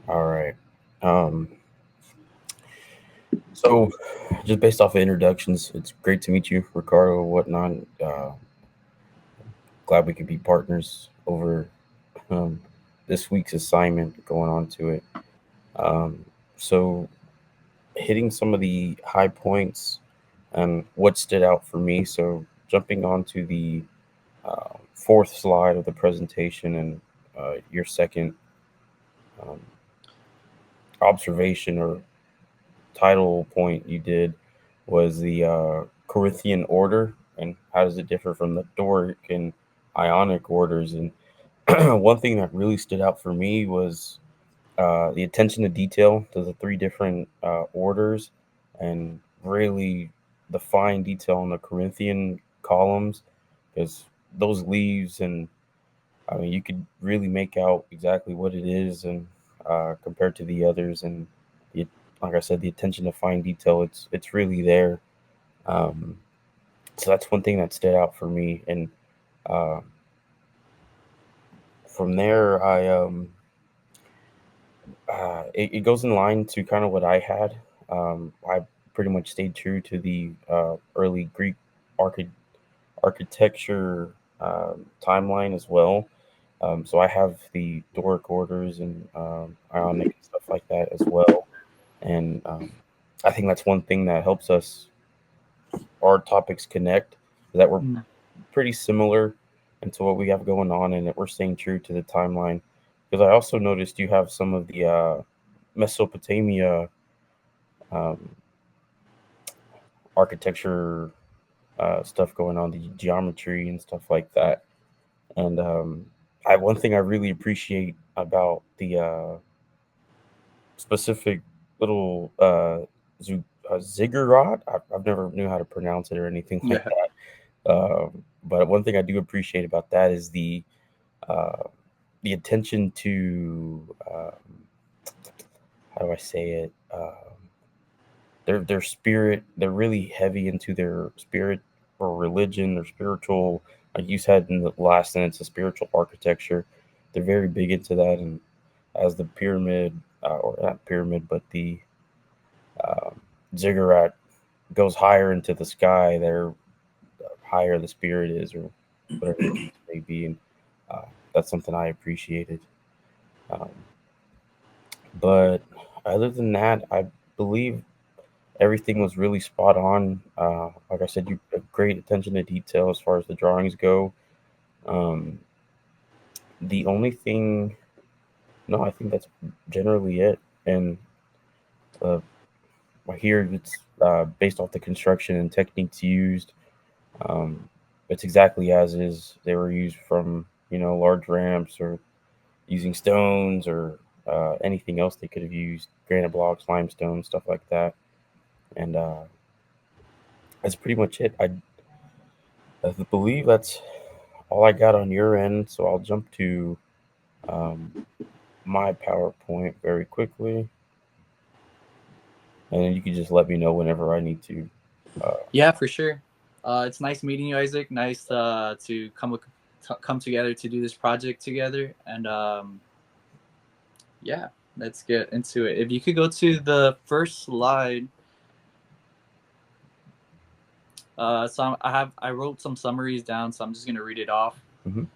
All right. Um, so, just based off of introductions, it's great to meet you, Ricardo, and whatnot. Glad we could be partners over um, this week's assignment, going on to it. Um, so, hitting some of the high points and what stood out for me. So, jumping onto the fourth slide of the presentation and your second um, observation or title point you did was the Corinthian order and how does it differ from the Doric and Ionic orders. And one thing that really stood out for me was the attention to detail to the three different orders and really the fine detail on the Corinthian columns because those leaves and I mean you could really make out exactly what it is and compared to the others and the, like I said, the attention to fine detail it's really there. Um, so that's one thing that stood out for me, and uh, from there it goes in line to kind of what I had. I pretty much stayed true to the early Greek archi- architecture timeline as well. So I have the Doric orders and Ionic and stuff like that as well. And I think that's one thing that helps us our topics connect. That we're Mm. pretty similar into what we have going on, and that we're staying true to the timeline. Because I also noticed you have some of the Mesopotamia um, architecture stuff going on, the geometry and stuff like that. And I one thing I really appreciate about the specific little ziggurat. I've never knew how to pronounce it or anything like Yeah. that. But one thing I do appreciate about that is uh, the attention to how do I say it? Their spirit. They're really heavy into their spirit or religion or spiritual. Like you said in the last sentence, a spiritual architecture. They're very big into that, and as the pyramid or not pyramid, but the um, ziggurat goes higher into the sky, there higher the spirit is, or whatever the case may be, and uh, that's something I appreciated. Um, but other than that, I believe everything was really spot on. Like I said, you have great attention to detail as far as the drawings go. Um, the only thing, no, I think that's generally it. And uh, here it's based off the construction and techniques used. Um, it's exactly as is. They were used from large ramps or using stones or anything else they could have used, granite blocks, limestone, stuff like that. And that's pretty much it. I believe that's all I got on your end. So I'll jump to um, my PowerPoint very quickly, and then you can just let me know whenever I need to. Uh, Yeah, for sure. It's nice meeting you, Isaac. Nice to come together to do this project together. And yeah, let's get into it. If you could go to the first slide. I wrote some summaries down, so I'm just gonna read it off. mhm.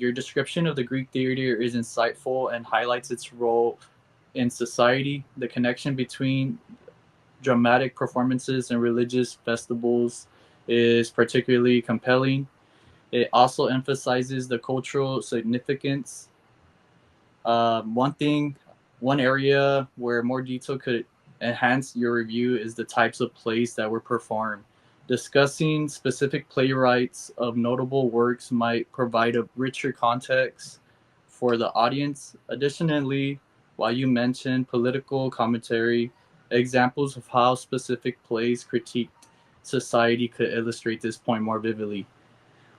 Your description of the Greek theater is insightful and highlights its role in society. The connection between dramatic performances and religious festivals is particularly compelling. It also emphasizes the cultural significance. One thing, one area where more detail could enhance your review is the types of plays that were performed. Discussing specific playwrights of notable works might provide a richer context for the audience. Additionally, while you mentioned political commentary, examples of how specific plays critiqued society could illustrate this point more vividly.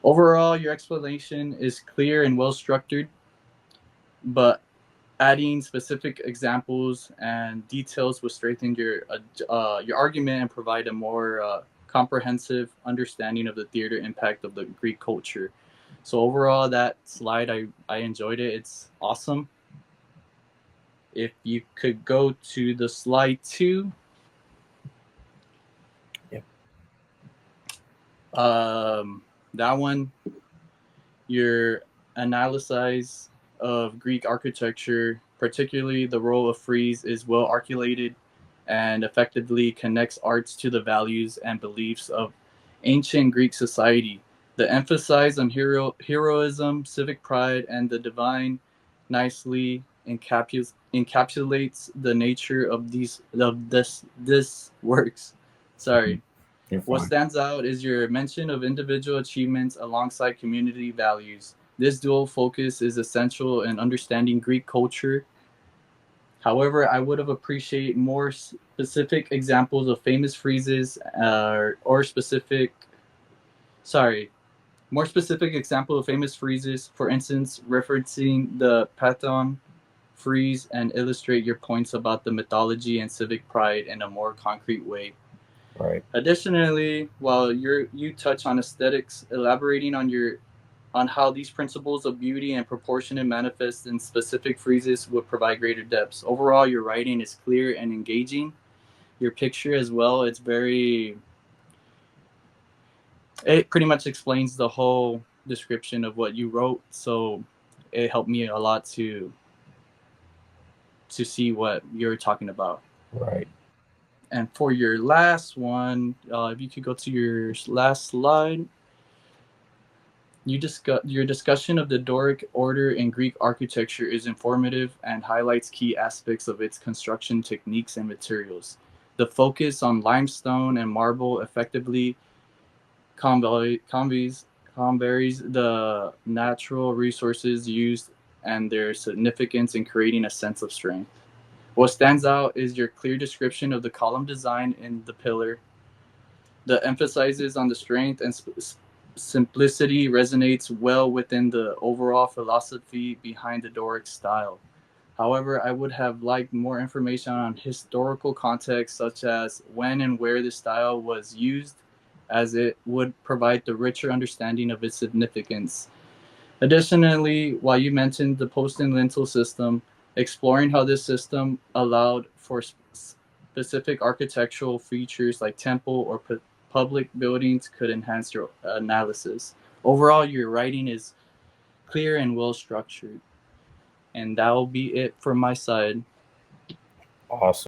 Overall, your explanation is clear and well structured, but adding specific examples and details will strengthen your argument and provide a more comprehensive understanding of the theater impact of the Greek culture. So overall, that slide I enjoyed it. It's awesome. if you could go to the slide 2. Yep. That one, your analysis of Greek architecture, particularly the role of frieze, is well articulated and effectively connects arts to the values and beliefs of ancient Greek society. The emphasis on heroism, civic pride, and the divine nicely encapsulates the nature of this works. Sorry. You're What fine. stands out is your mention of individual achievements alongside community values. This dual focus is essential in understanding Greek culture. However, I would have appreciated more specific examples of famous friezes or more specific example of famous friezes, for instance, referencing the Pantheon frieze and illustrate your points about the mythology and civic pride in a more concrete way. Right. Additionally, while you touch on aesthetics, elaborating on how these principles of beauty and proportion manifest in specific friezes would provide greater depth. Overall, your writing is clear and engaging. Your picture as well, it pretty much explains the whole description of what you wrote, so it helped me a lot to see what you're talking about. Right. And for your last one, if you could go to your last slide. Your discussion of the Doric order in Greek architecture is informative and highlights key aspects of its construction techniques and materials. The focus on limestone and marble effectively conveys the natural resources used and their significance in creating a sense of strength. What stands out is your clear description of the column design in the pillar. The emphasis on the strength and simplicity resonates well within the overall philosophy behind the Doric style. However, I would have liked more information on historical context, such as when and where the style was used, as it would provide the richer understanding of its significance. Additionally, while you mentioned the post and lintel system, exploring how this system allowed for specific architectural features like temple or public buildings could enhance your analysis. Overall, your writing is clear and well structured. And that will be it from my side. Awesome.